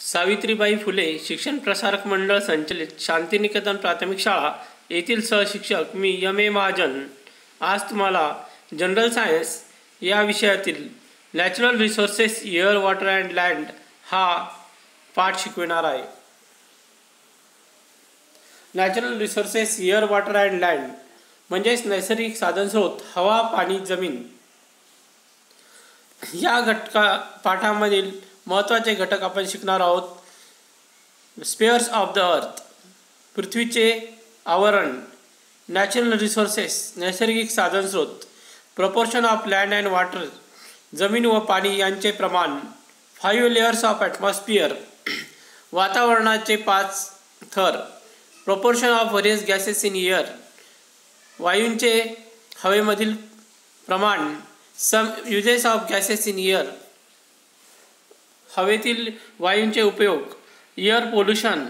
सावित्रीबाई फुले शिक्षण प्रसारक मंडळ संचलित शांतिनिकेतन प्राथमिक शाळा येथील सहशिक्षक मी एम महाजन आज तुम्हाला जनरल सायन्स या विषयातील natural resources air water and land हा पाठ शिकविणार आहे. Natural resources air water and land म्हणजेच नैसर्गिक साधनस्रोत हवा पाणी जमीन. या पाठामधील महत्त्वाचे घटक आपण शिकणार आहोत. स्पेअर्स ऑफ द अर्थ पृथ्वीचे आवरण, नॅचरल रिसोर्सेस नैसर्गिक साधनस्रोत, proportion of land and water जमीन व पाणी यांचे प्रमाण, 5 लेयर्स ऑफ ॲटमॉस्फिअर वातावरणाचे 5 थर, proportion of various gases in air वायूंचे हवेमधील प्रमाण, some uses of gases in air हवेतील वायूंचे उपयोग, एअर पोल्युशन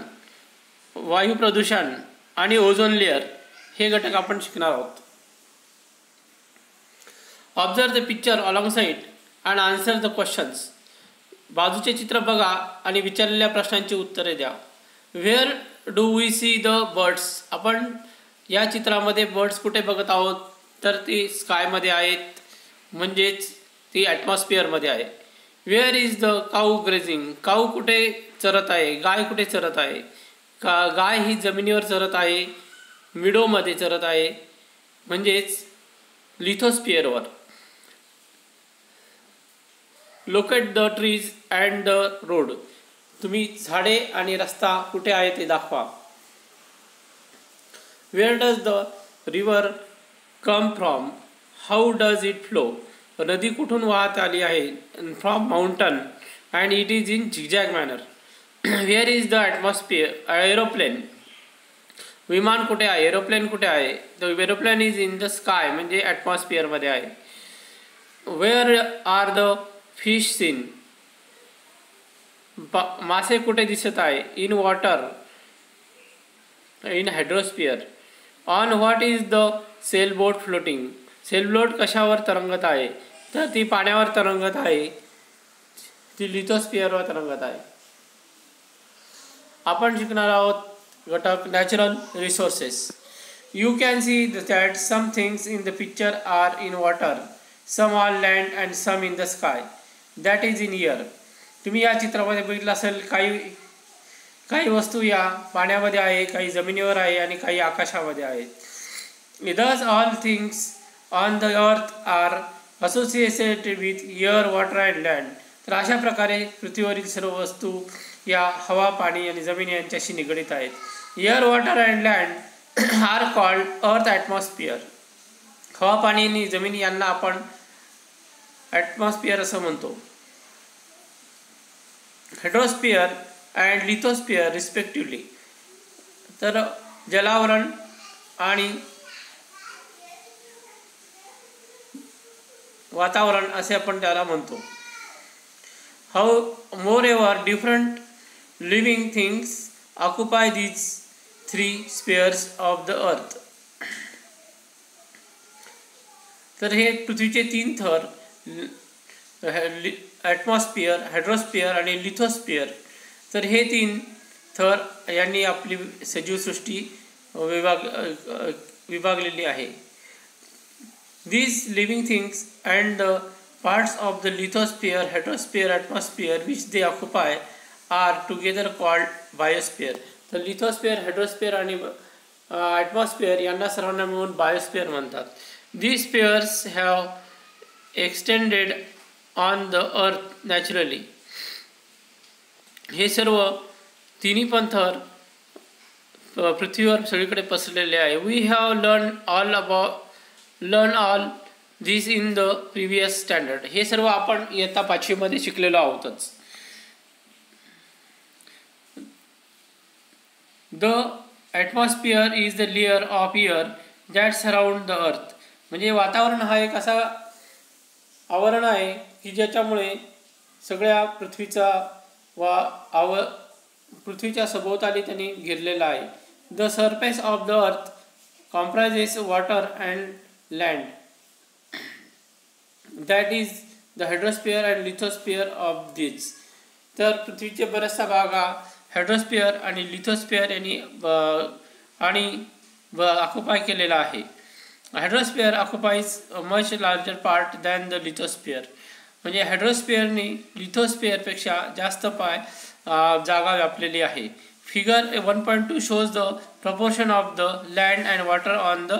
वायू प्रदूषण आणि ओझोन लेअर हे घटक आपण शिकणार आहोत. Observe the picture alongside and answer the questions. बाजूचे चित्र बघा आणि विचारलेल्या प्रश्नांची उत्तरे द्या. Where do we see the birds. आपण या चित्रामध्ये बर्ड्स कुठे बघत आहोत तर ती स्कायमध्ये आहेत, म्हणजेच ती ॲटमॉस्फिअरमध्ये आहे. Where is the cow grazing. Cow कुठे चरत आहे, गाय कुठे चरत आहे. गाय ही जमिनीवर चरत आहे, मिडोमध्ये चरत आहे, म्हणजेच लिथोस्फिअरवर. Locate the trees and the road. तुम्ही झाडे आणि रस्ता कुठे आहे ते दाखवा. Where does the river come from. How does it flow. नदी कुठून वाहत आली आहे, from mountain and it is in zigzag manner. Where is the atmosphere. Aeroplane विमान कुठे आहे, एरोप्लेन कुठे आहे. The aeroplane is in the sky म्हणजे ॲटमॉस्फिअरमध्ये आहे. Where are the fish seen. मासे कुठे दिसत आहे, in water in hydrosphere. On what is the sailboat floating. Sailboat कशावर तरंगत आहे तर ती पाण्यावर तरंगत आहे, ती लिथोस्फिअरवर तरंगत आहे. आपण शिकणार आहोत घटक natural resources. You can see that some things in the picture are in water, some on land and some in the sky, that is in air. तुम्ही या चित्रामध्ये बघितलं असेल काही वस्तू या पाण्यामध्ये आहे, काही जमिनीवर आहे आणि काही आकाशामध्ये आहेत. Thus all things on the earth are associated with air, water and land. तर अशा प्रकारे पृथ्वीवरील सर्व वस्तू या हवा पाणी आणि जमीन यांच्याशी निगडित आहेत. Air water and land are called earth atmosphere. हवा पाणी आणि जमीन यांना आपण ॲटमॉस्फिअर असं म्हणतो. Hydrosphere and lithosphere respectively. तर जलावरण आणि वातावरण असे आपण त्याला म्हणतो. How more ever different living things occupy these 3 spheres of the earth. तर हे पृथ्वीचे 3 थर ॲटमॉस्फिअर, हायड्रोस्फिअर आणि लिथोस्फिअर. तर हे 3 थर यांनी आपली सजीवसृष्टी विभागलेली आहे. These living things and the parts of the lithosphere, hydrosphere, atmosphere which they occupy are together called biosphere. तर लिथोस्फिअर, हायड्रोस्फिअर आणि ॲटमॉस्फिअर यांना सर्वांना मिळून बायोस्फिअर म्हणतात. These spheres have extended on the earth naturally. हे सर्व तिन्ही पण थर पृथ्वीवर सगळीकडे पसरलेले आहे. We have learn all this in the previous standard. हे सर्व आपण इयत्ता 5वी मध्ये शिकलेलो आहोतच. The atmosphere is the layer of air that surround the earth. म्हणजे वातावरण हा एक असा आवरण आहे की ज्याच्यामुळे सगळ्या पृथ्वीच्या सभोवताली त्यांनी घेरलेला आहे. The surface of the earth comprises water and land. That is the hydrosphere and lithosphere of these. तर पृथ्वीचे बराचसा भाग हा हायड्रोस्फिअर आणि लिथोस्फिअर यांनी ऑक्युपाय केलेला आहे. Hydrosphere occupies a much larger part than the lithosphere. म्हणजे हायड्रोस्फिअरने लिथोस्फिअरपेक्षा जास्त जागा व्यापलेली आहे. Figure 1.2 shows the proportion of the land and water on the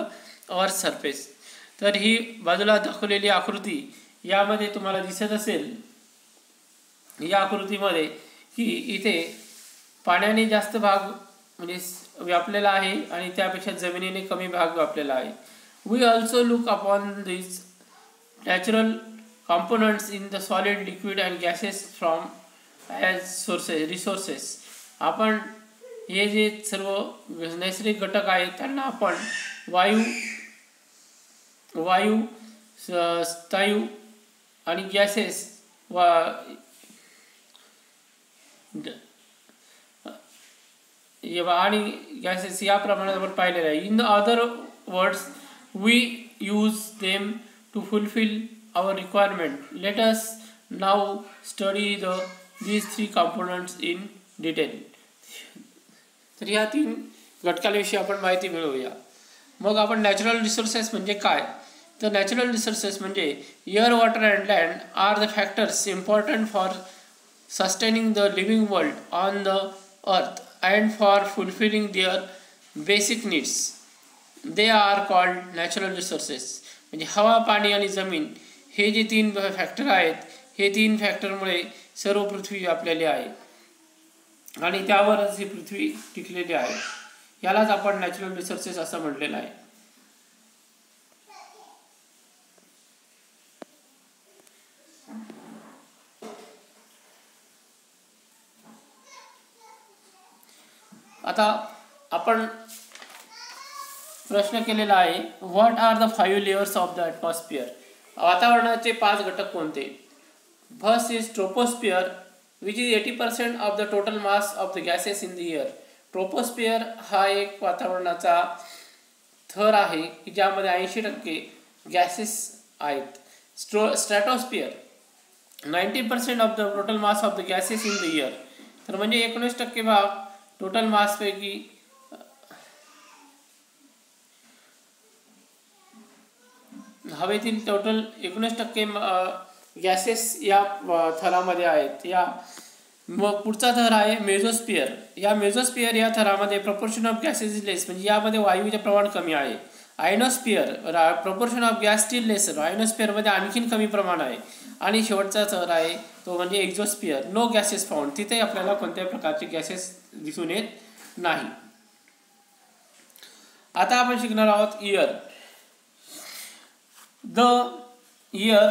earth surface. तर ही बाजूला दाखवलेली आकृती यामध्ये तुम्हाला दिसत असेल या आकृतीमध्ये की इथे पाण्याने जास्त भाग म्हणजे व्यापलेला आहे आणि त्यापेक्षा जमिनीने कमी भाग व्यापलेला आहे. We also look upon this natural components in the solid, liquid and gases from as resources. आपण हे जे सर्व नैसर्गिक घटक आहेत त्यांना आपण वायू स्थायू आणि गॅसेस आणि गॅसेस या प्रमाणात आपण पाहिलेलं आहे. In the other words we use them to fulfil our requirement. Let us now study these three components in detail. तर या तीन घटकांविषयी आपण माहिती मिळवूया. मग आपण नॅचरल रिसोर्सेस म्हणजे काय? तर नॅचरल रिसोर्सेस म्हणजे air, water and land are the factors important for sustaining the living world on the earth and for fulfilling their basic needs. They are called natural resources. म्हणजे हवा, पाणी आणि जमीन हे जे तीन फॅक्टर आहेत, हे तीन फॅक्टरमुळे सर्व पृथ्वी व्यापलेली आहे आणि त्यावरच ही पृथ्वी टिकलेली आहे. यालाच आपण नॅचरल रिसोर्सेस असं म्हटलेलं आहे. आता आपण प्रश्न केलेला आहे, what are the 5 layers of the atmosphere. वातावरणाचे 5 घटक कोणते? First is troposphere which is 80% of the total mass of the gases in the air. Troposphere हा एक वातावरणाचा थर आहे की ज्यामध्ये 80% गॅसेस आहेत. स्ट्रॅटोस्फिअर 90% of the total mass of the gases in the air. तर म्हणजे 19% भाग टोटल मासपैकी हवेतील टोटल 19% गॅसेस या थरामध्ये आहेत. या मग पुढचा थर आहे मेझोस्फिअर. या मेझोस्फिअर या थरामध्ये proportion of gases is less, म्हणजे यामध्ये वायूचे प्रमाण कमी आहे. Ionosphere proportion of gas still lesser. आयनोस्फिअरमध्ये आणखीन कमी प्रमाण आहे. आणि शेवटचा थर आहे तो म्हणजे एक्झोस्फिअर. No gases found. तिथे आपल्याला कोणत्याही प्रकारचे गॅसेस दिसून येत नाही. आता आपण शिकणार आहोत year. The year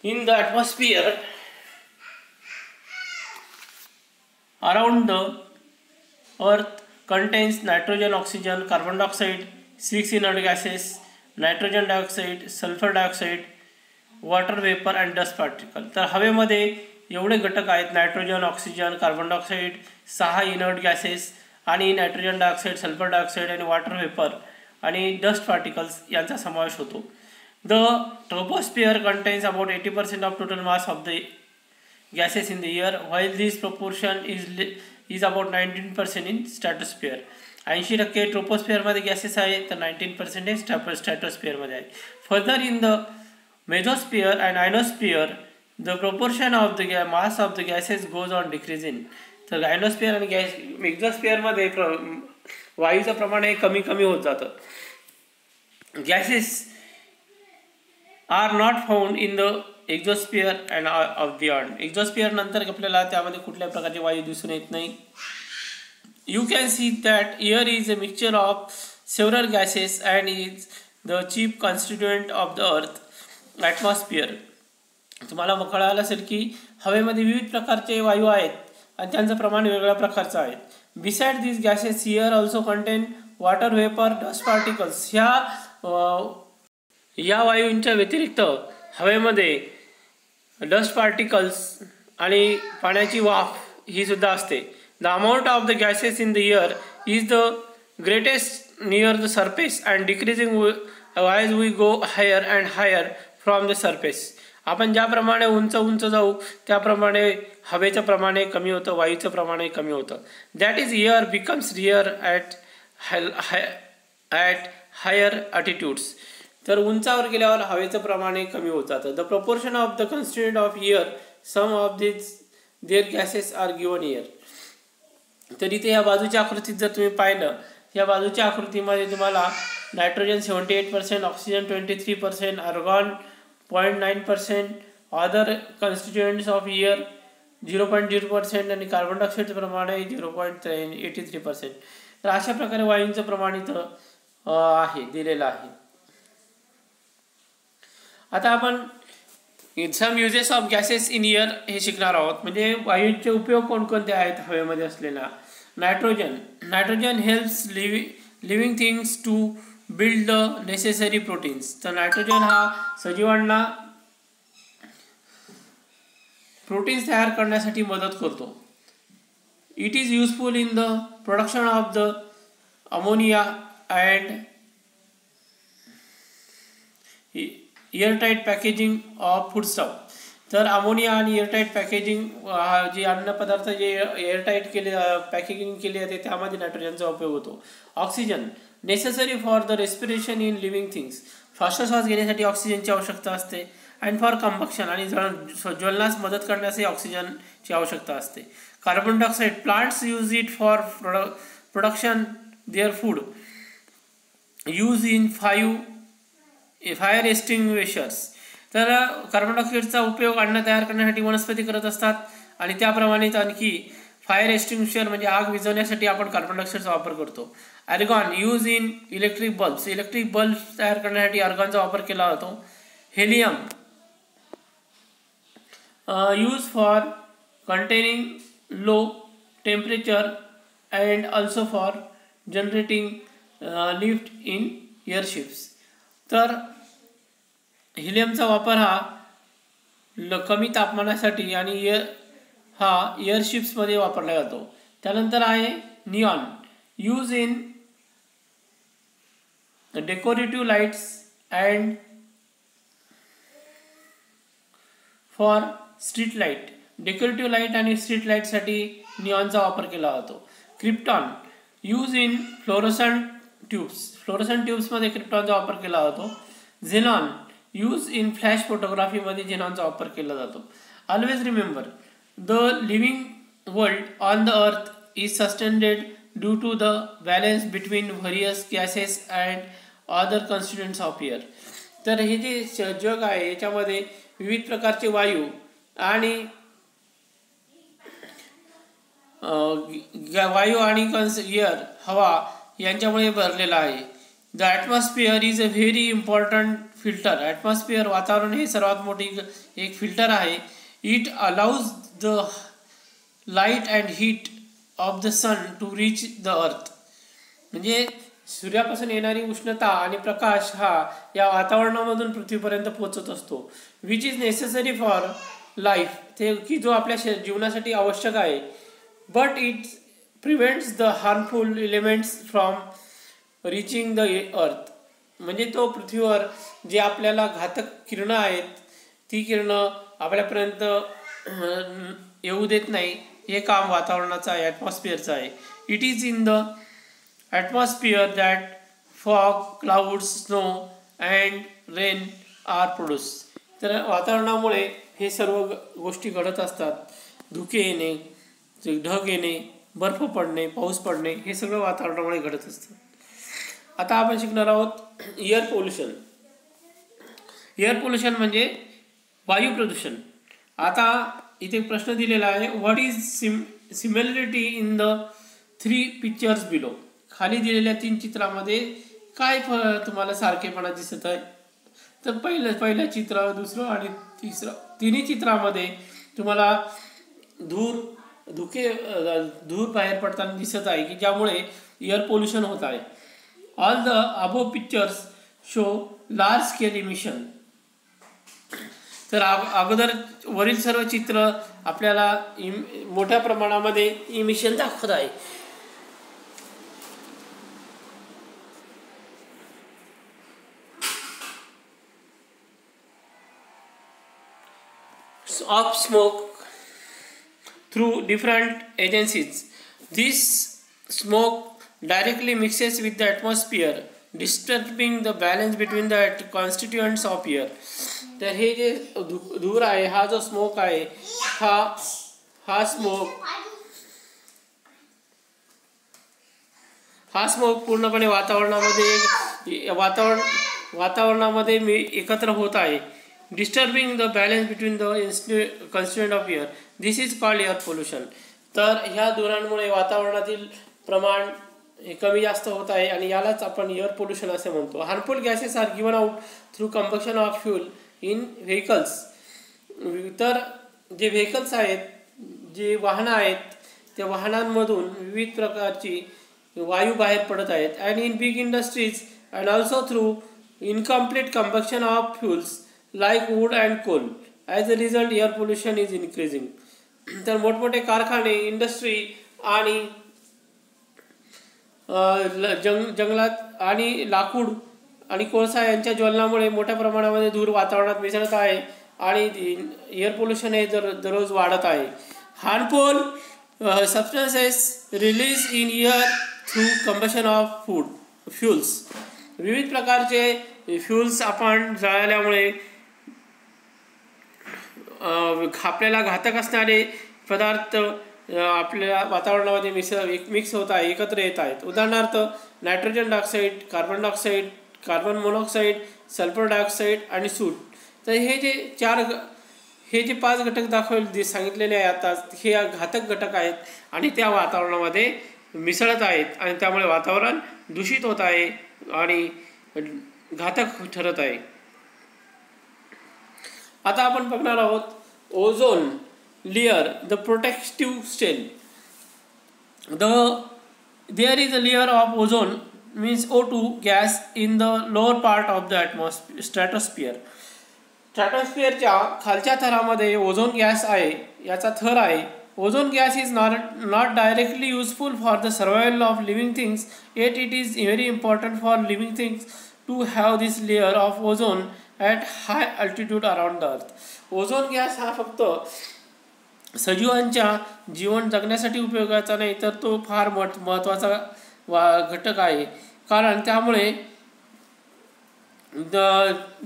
in the atmosphere around the earth contains nitrogen, oxygen, carbon dioxide, 6 inert gases, nitrogen dioxide, sulfur dioxide, water vapour and dust particle. तर हवेमध्ये एवढे घटक आहेत, nitrogen, oxygen, carbon dioxide, 6 inert gases आणि nitrogen dioxide, sulphur dioxide आणि water vapour आणि dust particles यांचा समावेश होतो. The troposphere contains about 80% of total mass of the gases in the air while this proportion is about 19% in stratosphere. 80% ट्रोपोस्फिअरमध्ये gases आहे तर 19% स्ट्रॅटोस्फिअरमध्ये आहे. Further in the mesosphere and ionosphere the proportion of the mass of the gases goes on decreasing. तर आयनोस्फिअर आणि मेसोस्फिअरमध्ये वायूचं प्रमाण हे कमी कमी होत जातं. Gases are not found in the exosphere and of beyond. Exosphere नंतर आपल्याला त्यामध्ये कुठल्याही प्रकारची वायू दिसून येत नाही. You can see that air is a mixture of several gases and is the chief constituent of the earth atmosphere. तुम्हाला कळालं असेल की हवेमध्ये विविध प्रकारचे वायू आहेत आणि त्यांचं प्रमाण वेगवेगळ्या प्रकारचं आहे. Beside this gases air also contain water vapour, dust particles. या वायूंच्या व्यतिरिक्त हवेमध्ये डस्ट पार्टिकल्स आणि पाण्याची वाफ ही सुद्धा असते. The amount of the gases in the air is the greatest near the surface and decreasing as we go higher and higher from the surface. आपण ज्याप्रमाणे उंच उंच जाऊ त्याप्रमाणे हवेचं प्रमाण कमी होतं, वायूचं प्रमाण कमी होतं. That is air becomes rare at higher attitudes. तर उंचावर गेल्यावर हवेचं प्रमाण कमी होत जातं. The proportion of the constituent of air some of this their gases are given air. तर इथे या बाजूच्या आकृतीत जर तुम्ही पाहिलं, या बाजूच्या आकृतीमध्ये तुम्हाला nitrogen 78%, oxygen 23%, argon 0.9%, other constituents of air 0.0% आणि कार्बन डायऑक्साईडचं प्रमाण आहे 0.83%. तर अशा प्रकारे वायूंचं प्रमाण इथं आहे दिलेलं आहे. आता आपण some uses of gases in air हे शिकणार आहोत. म्हणजे वायूचे उपयोग कोणकोणते आहेत हवेमध्ये असलेला. Nitrogen helps living things to build the necessary proteins. तर नायट्रोजन हा सजीवांना प्रोटीन्स तयार करण्यासाठी मदत करतो. It is useful in the production of the ammonia and airtight packaging of foodstuff. तर अमोनिया आणि एअरटाईट पॅकेजिंग जे अन्नपदार्थ जे एअरटाईट पॅकेजिंग केले जाते त्यामध्ये नायट्रोजनचा उपयोग होतो. Oxygen necessary for the respiration in living things. श्वासोच्छ्वास घेण्यासाठी ऑक्सिजनची आवश्यकता असते. अँड फॉर कंबक्शन आणि ज्वलनास मदत करण्यासाठी ऑक्सिजनची आवश्यकता असते. Carbon dioxide plants use it for production their food use in fire extinguishers. तर कार्बन डायऑक्साईडचा उपयोग अन्न तयार करण्यासाठी वनस्पती करत असतात आणि त्याप्रमाणेच आणखी फायर एक्सटिंग्विशर म्हणजे आग विझवण्यासाठी आपण कार्बन डायऑक्साईडचा वापर करतो. Argon use in electric bulbs. Electric bulb तयार करण्यासाठी आर्गॉनचा वापर केला जातो. Helium use for containing low temperature and also for generating lift in airships. तर हिलियमचा वापर हा कमी तापमानासाठी आणि एअरशिप्समध्ये वापरला जातो. त्यानंतर आहे neon use in decorative lights and for street light. Decorative light आणि स्ट्रीट लाईटसाठी निऑनचा वापर केला जातो. Krypton use in fluorescent tubes. Fluorescent ट्यूब्समध्ये क्रिप्टॉनचा वापर केला जातो. झेनॉन यूज इन फ्लॅश फोटोग्राफीमध्ये झेनॉनचा वापर केला जातो. Always remember the living world on the earth is sustained due to the balance between various gases and other constituents of air. तर हे जे जग आहे याच्यामध्ये विविध प्रकारचे वायू आणि एअर हवा यांच्यामुळे भरलेला आहे. The atmosphere is a very important filter. Atmosphere वातावरण हे सर्वात मोठी एक फिल्टर आहे. It allows the light and heat of the sun to reach the earth. म्हणजे सूर्यापासून येणारी उष्णता आणि प्रकाश हा या वातावरणामधून पृथ्वीपर्यंत पोहोचत असतो. Which is necessary for life. ते की जो आपल्या जीवनासाठी आवश्यक आहे. But it prevents the harmful elements from reaching the earth. म्हणजे तो पृथ्वीवर जे आपल्याला घातक किरणं आहेत ती किरणं आपल्यापर्यंत येऊ देत नाही. हे काम वातावरणाचं आहे, ॲटमॉस्फिअरचं आहे. It is in the atmosphere that fog, clouds, snow and rain are produce. तर वातावरणामुळे हे सर्व गोष्टी घडत असतात. धुके येणे, ढग येणे, बर्फ पडणे, पाऊस पडणे हे सगळं वातावरणामुळे घडत असतं. आता आपण शिकणार आहोत एअर पोल्युशन. एअर पोल्युशन म्हणजे वायू प्रदूषण. आता इथे प्रश्न दिलेला आहे. What is similarity in the 3 pictures below. खाली दिलेल्या 3 चित्रामध्ये काय तुम्हाला सारखेपणा दिसत आहे. तर पहिलं चित्र, दुसरं आणि तिसरं, तिन्ही चित्रामध्ये तुम्हाला धूर बाहेर पडताना दिसत आहे की ज्यामुळे एअर पोल्युशन होत आहे. All the above pictures show large scale emission. तर अगोदर वरील सर्व चित्र आपल्याला मोठ्या प्रमाणामध्ये इमिशन दाखवत आहे. of smoke through different agencies. This smoke directly mixes with the atmosphere, disturbing the balance between the constituents of air. तर हे जे धूर आहे, हा जो स्मोक आहे, हा स्मोक पूर्णपणे वातावरणामध्ये एकत्र होत आहे, disturbing the balance between the constituent of air. This is called air pollution. तर ह्या धुरांमुळे वातावरणातील प्रमाण कमी जास्त होत आहे आणि यालाच आपण एअर पोल्युशन असे म्हणतो. Harmful gases are given out through combustion of fuel in vehicles. तर जे व्हेकल्स आहेत, जे वाहनं आहेत, त्या वाहनांमधून विविध प्रकारची वायू बाहेर पडत आहेत. And in big industries and also through incomplete combustion of fuels like wood and coal. As a result, air pollution is increasing. तर मोठमोठे कारखाने, इंडस्ट्री आणि जंगलात आणि लाकूड आणि कोळसा यांच्या ज्वलनामुळे मोठ्या प्रमाणामध्ये धूर वातावरणात मिसळत आहे आणि एअर पोल्युशन हे दररोज वाढत आहे. Harmful substances release in air through combustion of fuels. विविध प्रकारचे फ्यूल्स आपण जाळल्यामुळे आपल्याला घातक असणारे पदार्थ आपल्या वातावरणामध्ये मिक्स होत आहे, एकत्र येत आहेत. उदाहरणार्थ nitrogen dioxide, carbon dioxide, carbon monoxide, sulphur dioxide आणि सूट. तर हे जे 5 घटक सांगितलेले आहे आता, हे घातक घटक आहेत आणि त्या वातावरणामध्ये मिसळत आहेत आणि त्यामुळे वातावरण दूषित होत आहे आणि घातक ठरत आहे. आता आपण बघणार आहोत ozone layer, the protective shell. There is a layer of ozone means O2 gas in the lower part of the stratosphere. स्ट्रॅटोस्फिअरच्या खालच्या थरामध्ये ओझोन गॅस आहे, याचा थर आहे. Ozone gas is not directly useful for the survival of living things, yet it is very important for living things to have this layer of ozone at high altitude around the earth. Ozone gas हा फक्त सजीवांच्या जीवन जगण्यासाठी उपयोगाचा नाही, तर तो फार महत्त्वाचा घटक आहे. कारण त्यामुळे the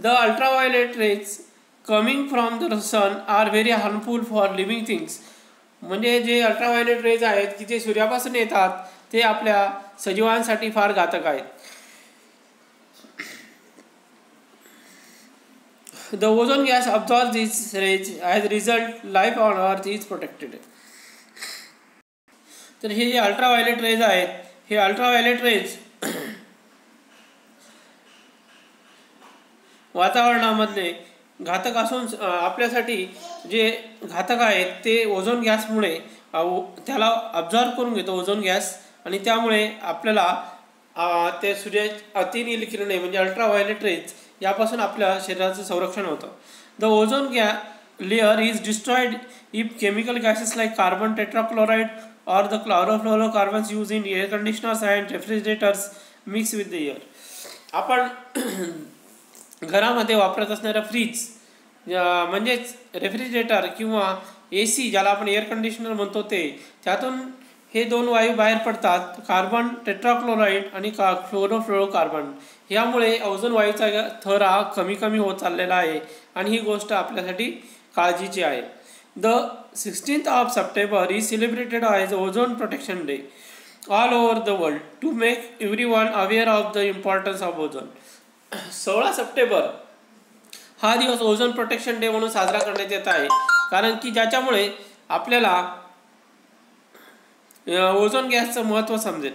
ultraviolet rays coming from the sun are very harmful for living things. म्हणजे जे अल्ट्राव्हायोलेट रेज आहेत की जे सूर्यापासून येतात, ते आपल्या सजीवांसाठी फार घातक आहेत. The ozone gas absorbs these rays. As a result, life on Earth is protected. तर हे जे अल्ट्राव्हायोलेट रेज आहेत, हे अल्ट्राव्हायोलेट रेज वातावरणामधले घातक असून आपल्यासाठी जे घातक आहेत ते ओझोन गॅसमुळे त्याला अब्झॉर्ब करून घेतो ओझोन गॅस, आणि त्यामुळे आपल्याला ते अतिनील किरणे म्हणजे अल्ट्राव्हायोलेट रेज यापासून आपल्या शरीराचं संरक्षण होतं. The ozone layer is destroyed if chemical gases like carbon tetrachloride or the chlorofluorocarbons used in air conditioners and refrigerators mix with the air. आपण घरामध्ये वापरत असणारा फ्रीज म्हणजेच रेफ्रिजरेटर किंवा AC ज्याला आपण एअर कंडिशनर म्हणतो, त्यातून हे 2 वायू बाहेर पडतात, कार्बन टेट्राक्लोराइड आणि क्लोरोफ्लोरोकार्बन. यामुळे ओझोन वायूचा थर हा कमी होत चाललेला आहे आणि ही गोष्ट आपल्यासाठी काळजीची आहे. The 16th of September is celebrated as Ozone Protection Day all over the world to make everyone aware of the importance of ozone. 16 September हा दिवस ओझोन प्रोटेक्शन डे म्हणून साजरा करण्यात येत आहे, कारण की ज्याच्यामुळे आपल्याला ओझोन गॅसचं महत्त्व समजेल.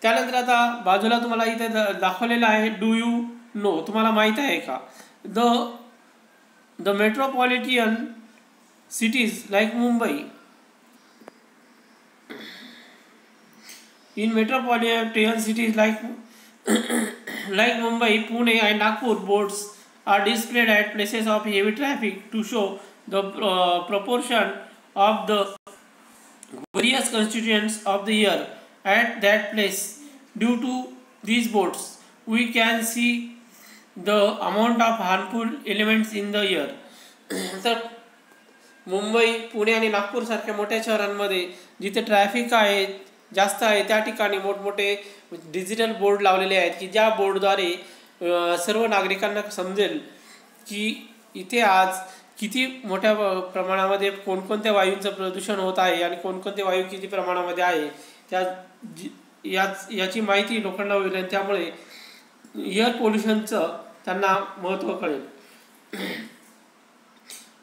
त्यानंतर आता बाजूला तुम्हाला इथे दाखवलेलं आहे, डू यू नो, तुम्हाला माहीत आहे का, the metropolitan cities like Mumbai. In metropolitan cities like Mumbai, Pune and Nagpur, boards are displayed at places of heavy traffic to show the proportion of the various constituents of the air at that place. Due to these boats, we can see the amount of harmful elements in the air. तर मुंबई, पुणे आणि नागपूर सारख्या मोठ्या शहरांमध्ये जिथे traffic आहे जास्त आहे त्या ठिकाणी मोठमोठे डिजिटल बोर्ड लावलेले आहेत की ज्या बोर्डद्वारे सर्व नागरिकांना समजेल की इथे आज किती मोठ्या प्रमाणामध्ये कोणकोणत्या वायूंचं प्रदूषण होत आहे आणि कोणकोणते वायू किती प्रमाणामध्ये आहे याची माहिती लोकांना होईल आणि त्यामुळे एअर पोल्युशनचं त्यांना महत्त्व कळेल.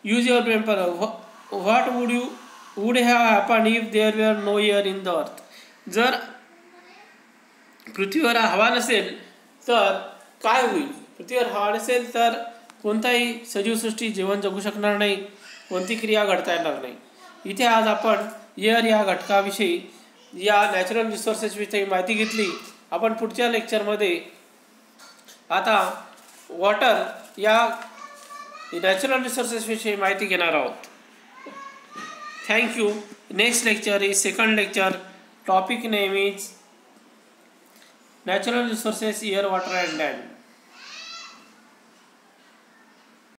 Use your brain for what would have happen if there were no air in the earth. जर पृथ्वीवर हवा नसेल तर काय होईल? पृथ्वीवर हवा नसेल तर कोणताही सजीवसृष्टी जीवन जगू शकणार नाही, कोणती क्रिया घडता येणार नाही. इथे आज आपण एअर या घटकाविषयी, या नॅचरल रिसोर्सेसविषयी माहिती घेतली. आपण पुढच्या लेक्चरमध्ये आता वॉटर या नॅचरल रिसोर्सेसविषयी माहिती घेणार आहोत. Thank you. Next lecture is second lecture. Topic name is natural resources, air, water and land.